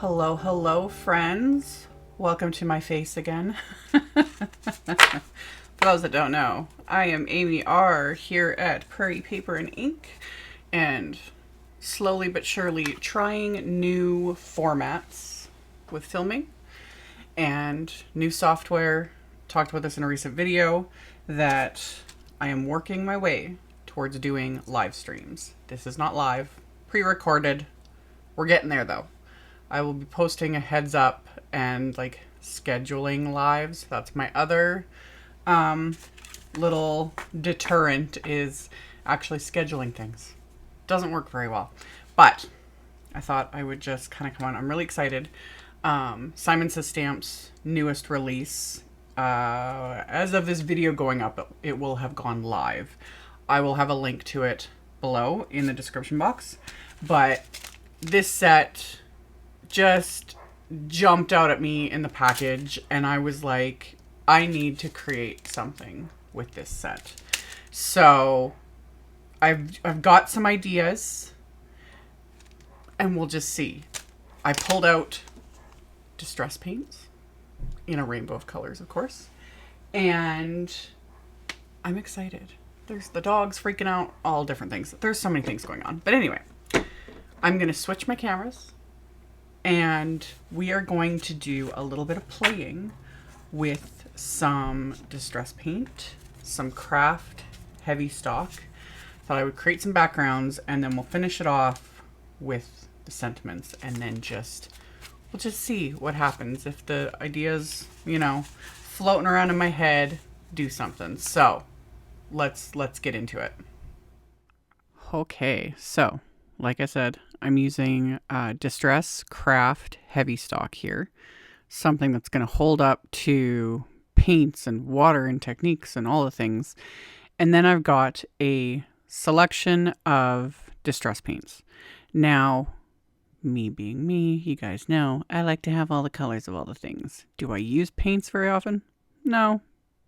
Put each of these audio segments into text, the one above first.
Hello, hello, friends. Welcome to my face again. For those that don't know, I am AmyR here at Prairie Paper and Ink, and slowly but surely trying new formats with filming and new software. Talked about this in a recent video that I am working my way towards doing live streams. This is not live, pre-recorded. We're getting there though. I will be posting a heads up and like scheduling lives. That's my other little deterrent, is actually scheduling things. Doesn't work very well, but I thought I would just kind of come on. I'm really excited. Simon Says Stamp's newest release. As of this video going up, it will have gone live. I will have a link to it below in the description box. But this set just jumped out at me in the package, and I was like, I need to create something with this set. So I've got some ideas, and we'll just see. I pulled out distress paints in a rainbow of colors, of course, and I'm excited. There's the dogs freaking out, all different things. There's so many things going on. But anyway, I'm going to switch my cameras, and we are going to do a little bit of playing with some distress paint, some craft heavy stock. Thought I would create some backgrounds, and then we'll finish it off with the sentiments, and then we'll just see what happens. If the ideas, floating around in my head, do something. So let's get into it. Okay, so like I said, I'm using Distress Craft Heavy Stock here. Something that's going to hold up to paints and water and techniques and all the things. And then I've got a selection of distress paints. Now, me being me, you guys know, I like to have all the colors of all the things. Do I use paints very often? No.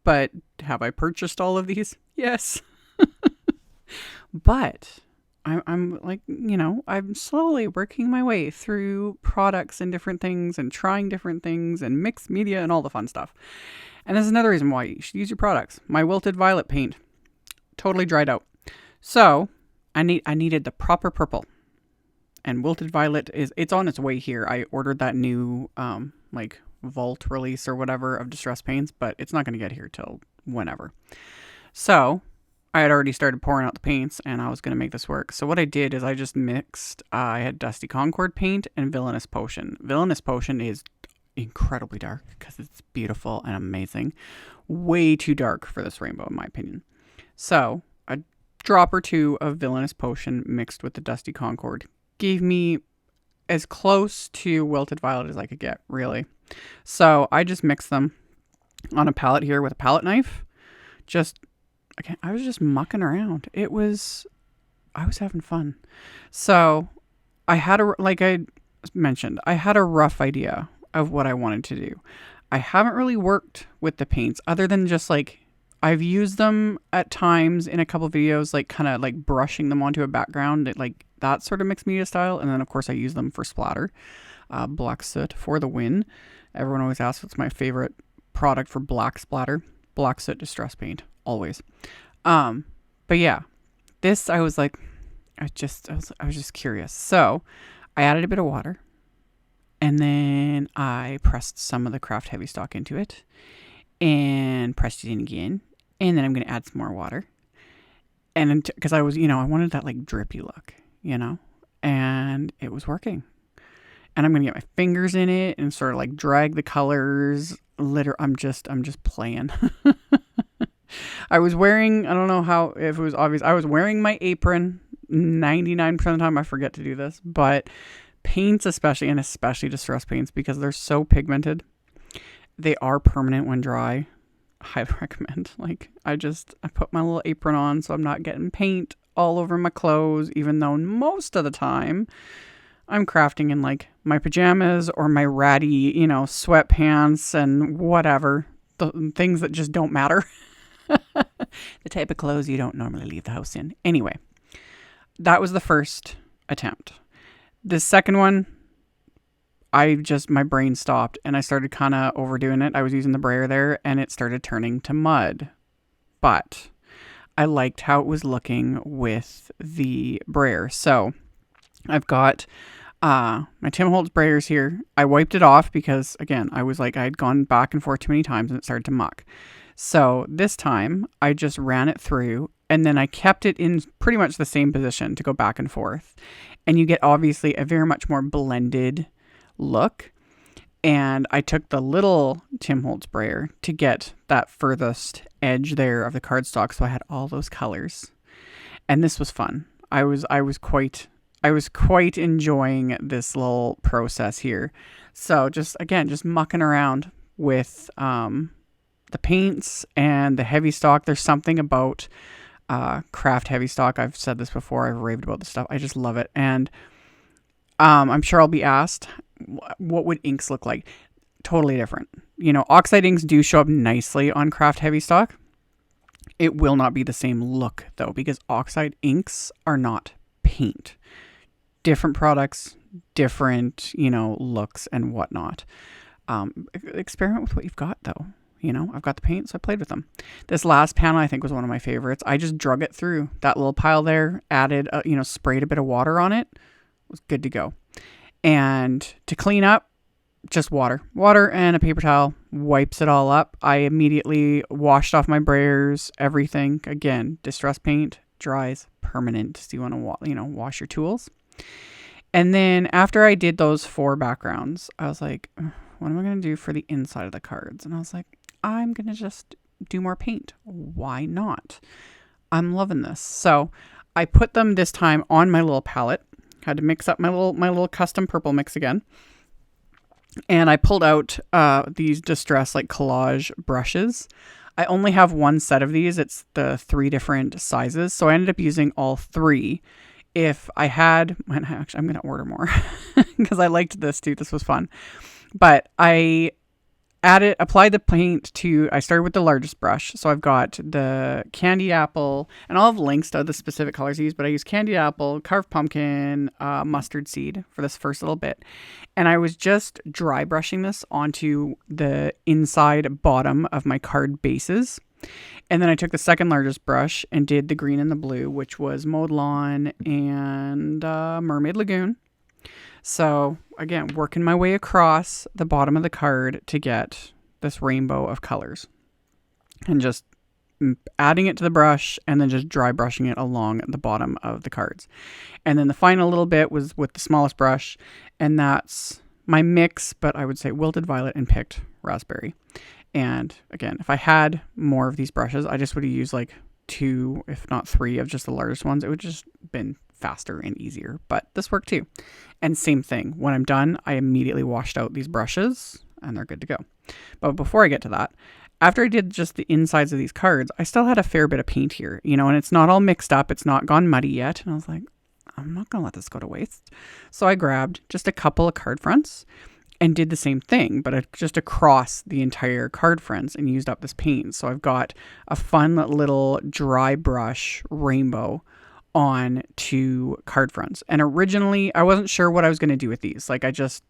But have I purchased all of these? Yes. But I'm like, I'm slowly working my way through products and different things and trying different things and mixed media and all the fun stuff. And there's another reason why you should use your products. My Wilted Violet paint totally dried out. So I needed the proper purple. And Wilted Violet it's on its way here. I ordered that new Vault release or whatever of distress paints, but it's not going to get here till whenever. So I had already started pouring out the paints, and I was going to make this work. So what I did is I just mixed, I had Dusty Concord paint and Villainous Potion. Villainous Potion is incredibly dark because it's beautiful and amazing. Way too dark for this rainbow, in my opinion. So a drop or two of Villainous Potion mixed with the Dusty Concord gave me as close to Wilted Violet as I could get, really. So I just mixed them on a palette here with a palette knife. I was just mucking around. I was having fun. So I had like I mentioned, I had a rough idea of what I wanted to do. I haven't really worked with the paints other than just I've used them at times in a couple of videos, kind of brushing them onto a background, that sort of mixed media style. And then of course I use them for splatter. Black Soot for the win. Everyone always asks what's my favorite product for black splatter. Black Soot distress paint. Always. But yeah, this, I was just curious. So I added a bit of water, and then I pressed some of the craft heavy stock into it and pressed it in again. And then I'm going to add some more water. And because I was, I wanted that drippy look, and it was working. And I'm going to get my fingers in it and sort of drag the colors. I'm just playing. I was wearing, I don't know if it was obvious, I was wearing my apron 99% of the time. I forget to do this, but paints especially distress paints, because they're so pigmented, they are permanent when dry. Highly recommend. I put my little apron on so I'm not getting paint all over my clothes, even though most of the time I'm crafting in my pajamas or my ratty, sweatpants and whatever, the things that just don't matter. The type of clothes you don't normally leave the house in. Anyway, that was the first attempt. The second one, my brain stopped and I started kind of overdoing it. I was using the brayer there and it started turning to mud. But I liked how it was looking with the brayer. So I've got my Tim Holtz brayers here. I wiped it off because, again, I was like, I had gone back and forth too many times and it started to muck. So this time I just ran it through and then I kept it in pretty much the same position to go back and forth. And you get obviously a very much more blended look. And I took the little Tim Holtz brayer to get that furthest edge there of the cardstock. So I had all those colors. And this was fun. I was quite enjoying this little process here. So just mucking around with the paints and the heavy stock. There's something about craft heavy stock. I've said this before. I've raved about this stuff. I just love it. And I'm sure I'll be asked, what would inks look like? Totally different. You know, oxide inks do show up nicely on craft heavy stock. It will not be the same look though, because oxide inks are not paint. Different products, different, looks and whatnot. Experiment with what you've got though. I've got the paint, so I played with them. This last panel I think was one of my favorites. I just drug it through that little pile there, added, sprayed a bit of water on it. It was good to go. And to clean up, just water and a paper towel wipes it all up. I immediately washed off my brayers, everything. Again, distress paint dries permanent. So you want to, wash your tools. And then after I did those 4 backgrounds, I was like, what am I going to do for the inside of the cards? And I was like, I'm going to just do more paint. Why not? I'm loving this. So I put them this time on my little palette. Had to mix up my little custom purple mix again. And I pulled out these Distress collage brushes. I only have one set of these. It's the 3 different sizes. So I ended up using all 3. If I had, actually, I'm going to order more because I liked this too. This was fun. But I applied the paint I started with the largest brush. So I've got the candy apple, and I'll have links to the specific colors I use, but I use candy apple, carved pumpkin, mustard seed for this first little bit. And I was just dry brushing this onto the inside bottom of my card bases. And then I took the second largest brush and did the green and the blue, which was Mowed Lawn and Mermaid Lagoon. So again, working my way across the bottom of the card to get this rainbow of colors and just adding it to the brush and then just dry brushing it along the bottom of the cards. And then the final little bit was with the smallest brush, and that's my mix, but I would say Wilted Violet and Picked Raspberry. And again, if I had more of these brushes, I just would have used 2, if not 3 of just the largest ones. It would just been faster and easier, but this worked too. And same thing, when I'm done, I immediately washed out these brushes and they're good to go. But before I get to that, after I did just the insides of these cards, I still had a fair bit of paint here, and it's not all mixed up. It's not gone muddy yet. And I was like, I'm not going to let this go to waste. So I grabbed just a couple of card fronts and did the same thing, but just across the entire card fronts and used up this paint. So I've got a fun little dry brush rainbow on 2 card fronts. And originally I wasn't sure what I was going to do with these. I just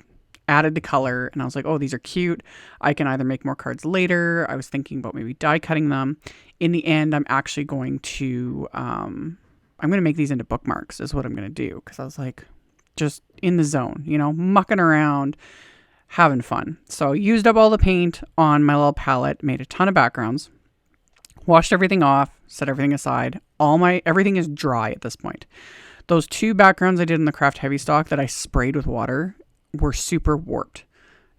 added the color and I was like, oh, these are cute. I can either make more cards later. I was thinking about maybe die cutting them. In the end, I'm actually going to, I'm going to make these into bookmarks is what I'm going to do. Cause I was like, just in the zone, mucking around, having fun. So used up all the paint on my little palette, made a ton of backgrounds, washed everything off, set everything aside. Everything is dry at this point. Those 2 backgrounds I did in the craft heavy stock that I sprayed with water were super warped.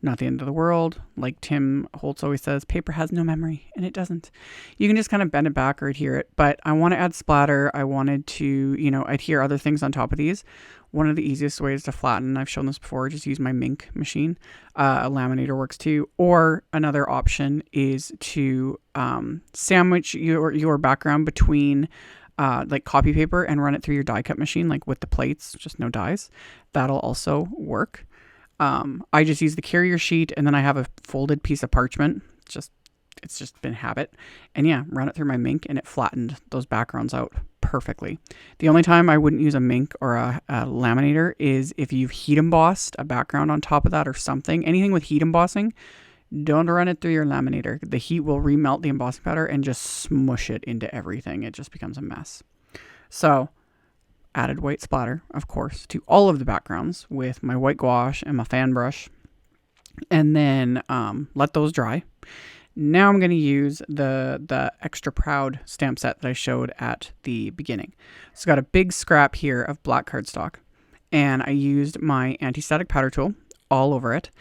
Not the end of the world. Like Tim Holtz always says, paper has no memory, and it doesn't. You can just kind of bend it back or adhere it. But I want to add splatter. I wanted to, adhere other things on top of these. One of the easiest ways to flatten, I've shown this before, just use my Mink machine. A laminator works too. Or another option is to sandwich your background between copy paper and run it through your die cut machine, with the plates, just no dies. That'll also work. I just use the carrier sheet, and then I have a folded piece of parchment. Just it's just been habit. And yeah, run it through my Mink and it flattened those backgrounds out perfectly. The only time I wouldn't use a Mink or a laminator is if you've heat embossed a background on top of that or something. Anything with heat embossing, don't run it through your laminator. The heat will remelt the embossing powder and just smush it into everything. It just becomes a mess. So added white splatter, of course, to all of the backgrounds with my white gouache and my fan brush. And then let those dry. Now I'm going to use the Extra Proud stamp set that I showed at the beginning. So it's got a big scrap here of black cardstock. And I used my anti-static powder tool all over it.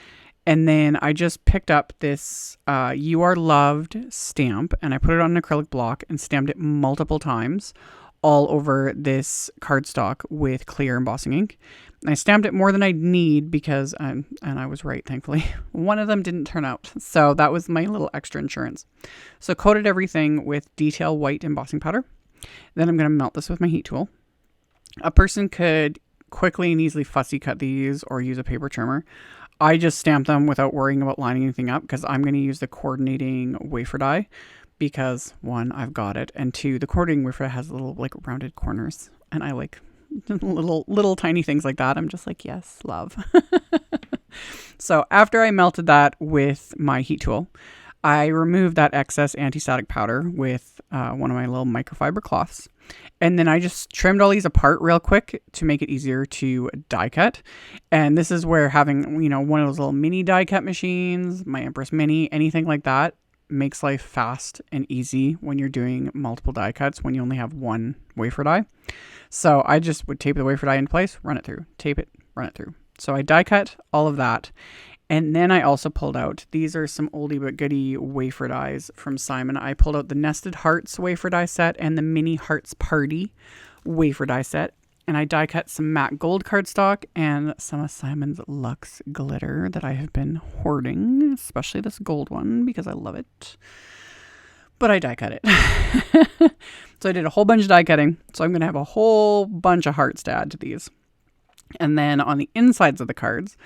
And then I just picked up this You Are Loved stamp and I put it on an acrylic block and stamped it multiple times all over this cardstock with clear embossing ink. I stamped it more than I'd need because, and I was right, thankfully, one of them didn't turn out. So that was my little extra insurance. So coated everything with detail white embossing powder. Then I'm going to melt this with my heat tool. A person could quickly and easily fussy cut these or use a paper trimmer. I just stamp them without worrying about lining anything up because I'm going to use the coordinating wafer die because 1, I've got it, and 2, the coordinating wafer has little like rounded corners and I like little tiny things like that. I'm just like, yes, love. So after I melted that with my heat tool, I removed that excess anti-static powder with one of my little microfiber cloths. And then I just trimmed all these apart real quick to make it easier to die cut. And this is where having, one of those little mini die cut machines, my Empress Mini, anything like that, makes life fast and easy when you're doing multiple die cuts when you only have one wafer die. So I just would tape the wafer die in place, run it through, tape it, run it through. So I die cut all of that. And then I also pulled out, these are some oldie but goodie wafer dies from Simon. I pulled out the Nested Hearts wafer die set and the Mini Hearts Party wafer die set. And I die cut some matte gold cardstock and some of Simon's Luxe glitter that I have been hoarding, especially this gold one because I love it. But I die cut it. So I did a whole bunch of die cutting. So I'm going to have a whole bunch of hearts to add to these. And then on the insides of the cards,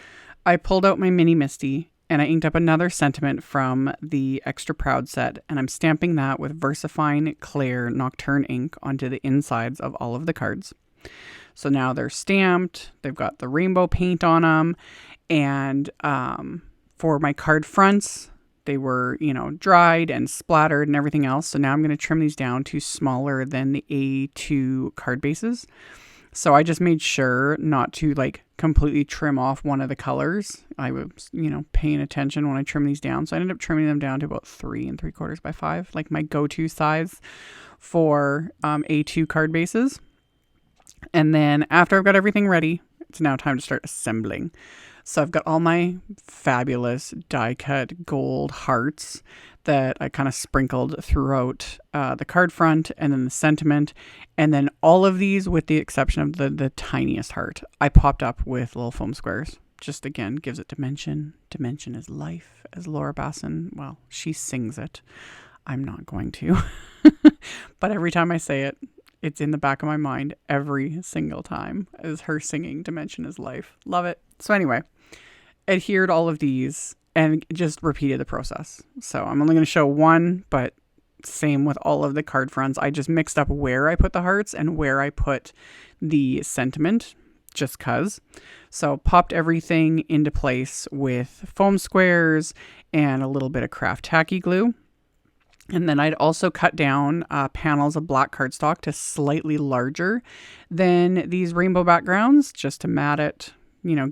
I pulled out my Mini Misty and I inked up another sentiment from the Extra Proud set. And I'm stamping that with VersaFine Clair Nocturne ink onto the insides of all of the cards. So now they're stamped. They've got the rainbow paint on them. And for my card fronts, they were, dried and splattered and everything else. So now I'm going to trim these down to smaller than the A2 card bases. So I just made sure not to completely trim off one of the colors. I was, paying attention when I trim these down. So I ended up trimming them down to about 3 3/4 by 5, like my go-to size for A2 card bases. And then after I've got everything ready, it's now time to start assembling. So I've got all my fabulous die cut gold hearts that I kind of sprinkled throughout the card front and then the sentiment. And then all of these, with the exception of the tiniest heart, I popped up with little foam squares. Just again, gives it dimension. Dimension is life, as Laura Basson, well, she sings it. I'm not going to. But every time I say it, it's in the back of my mind every single time is her singing Dimension is Life. Love it. So anyway, adhered all of these and just repeated the process. So I'm only going to show one, but same with all of the card fronts. I just mixed up where I put the hearts and where I put the sentiment, just cause. So popped everything into place with foam squares and a little bit of craft tacky glue. And then I'd also cut down panels of black cardstock to slightly larger than these rainbow backgrounds just to mat it,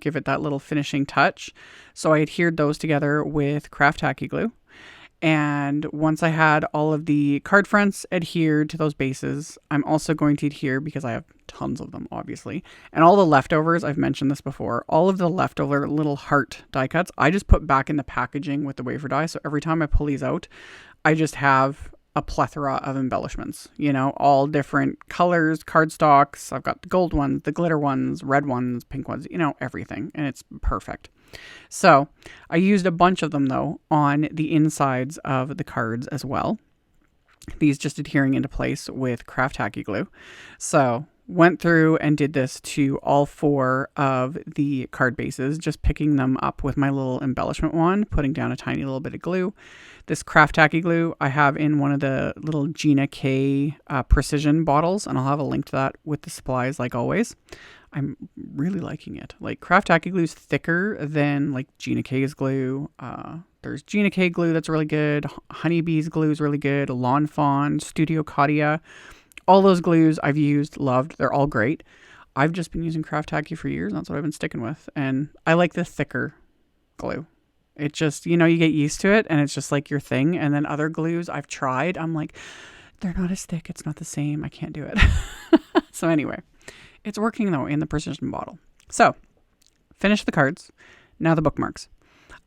give it that little finishing touch. So I adhered those together with craft tacky glue. And once I had all of the card fronts adhered to those bases, I'm also going to adhere, because I have tons of them, obviously. And all the leftovers, I've mentioned this before, all of the leftover little heart die cuts, I just put back in the packaging with the wafer die. So every time I pull these out, I just have a plethora of embellishments, all different colors, cardstocks. I've got the gold ones, the glitter ones, red ones, pink ones, everything. And it's perfect. So I used a bunch of them though on the insides of the cards as well. These just adhering into place with craft tacky glue. So went through and did this to all 4 of the card bases, just picking them up with my little embellishment wand, putting down a tiny little bit of glue. This craft tacky glue I have in one of the little Gina K precision bottles, and I'll have a link to that with the supplies like always. I'm really liking it. Like, craft tacky glue is thicker than like Gina K's glue. There's Gina K glue that's really good. Honeybee's glue is really good. Lawn Fawn, Studio Caudia. All those glues I've used, loved. They're all great. I've just been using craft tacky for years. And that's what I've been sticking with. And I like the thicker glue. It just, you get used to it and it's just like your thing. And then other glues I've tried, I'm like, they're not as thick. It's not the same. I can't do it. So anyway, it's working though in the precision bottle. So finish the cards. Now the bookmarks.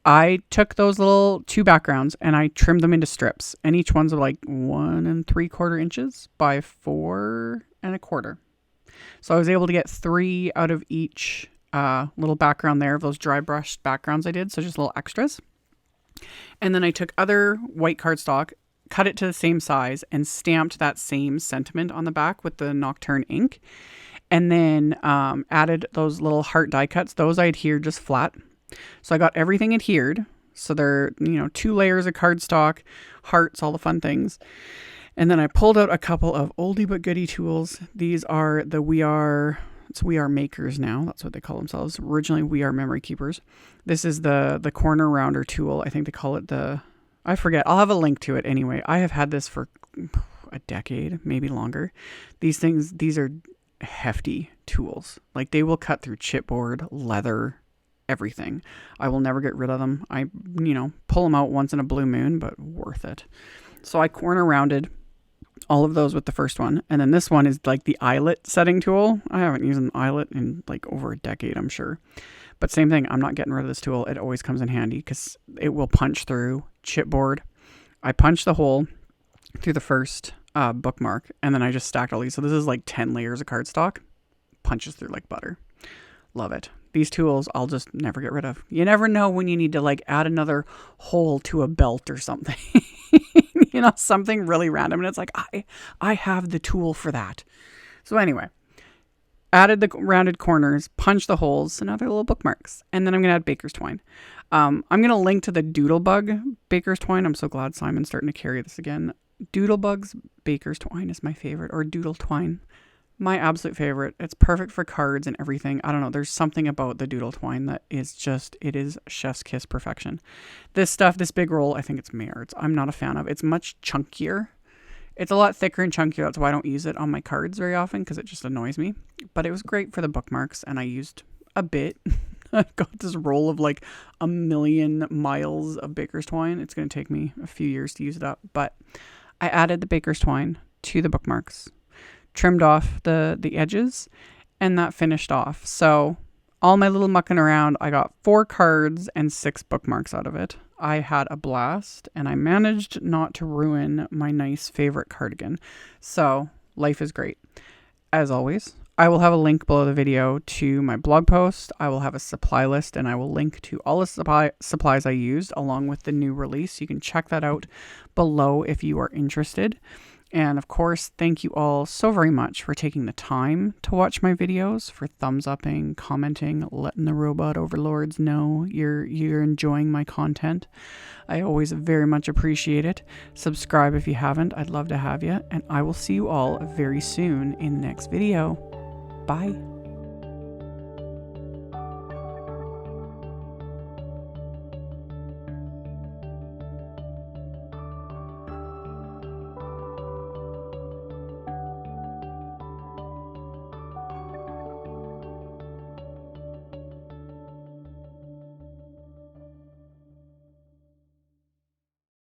I took those little 2 backgrounds and I trimmed them into strips, and each one's like 1 3/4 inches by 4 1/4. So I was able to get 3 out of each little background there of those dry brushed backgrounds I did. So just little extras. And then I took other white cardstock, cut it to the same size, and stamped that same sentiment on the back with the Nocturne ink. And then added those little heart die cuts. Those I adhered just flat. So I got everything adhered. So they're, 2 layers of cardstock, hearts, all the fun things. And then I pulled out a couple of oldie but goodie tools. These are the We Are Makers now. That's what they call themselves. Originally, We Are Memory Keepers. This is the corner rounder tool. I think they call it I forget. I'll have a link to it anyway. I have had this for a decade, maybe longer. These are hefty tools. Like, they will cut through chipboard, leather, everything. I will never get rid of them. I, pull them out once in a blue moon, but worth it. So I corner rounded all of those with the first one. And then this one is like the eyelet setting tool. I haven't used an eyelet in like over a decade, I'm sure. But same thing. I'm not getting rid of this tool. It always comes in handy because it will punch through chipboard. I punched the hole through the first bookmark, and then I just stacked all these. So this is like 10 layers of cardstock. Punches through like butter. Love it. These tools I'll just never get rid of. You never know when you need to like add another hole to a belt or something. Something really random. And it's like, I have the tool for that. So anyway, added the rounded corners, punched the holes. So now they're little bookmarks. And then I'm going to add baker's twine. I'm going to link to the Doodlebug baker's twine. I'm so glad Simon's starting to carry this again. Doodlebug's baker's twine is my favorite, or doodle twine. My absolute favorite. It's perfect for cards and everything. I don't know. There's something about the doodle twine that is just, it is chef's kiss perfection. This stuff, this big roll, I think it's MERMAID. I'm not a fan of. It's much chunkier. It's a lot thicker and chunkier. That's why I don't use it on my cards very often, because it just annoys me. But it was great for the bookmarks, and I used a bit. I've got this roll of like 1,000,000 miles of baker's twine. It's going to take me a few years to use it up. But I added the baker's twine to the bookmarks, trimmed off the edges, and that finished off. So all my little mucking around, I got 4 cards and 6 bookmarks out of it. I had a blast, and I managed not to ruin my nice favorite cardigan. So life is great. As always, I will have a link below the video to my blog post. I will have a supply list, and I will link to all the supplies I used along with the new release. You can check that out below if you are interested. And of course, thank you all so very much for taking the time to watch my videos, for thumbs upping, commenting, letting the robot overlords know you're enjoying my content. I always very much appreciate it. Subscribe if you haven't. I'd love to have you. And I will see you all very soon in the next video. Bye.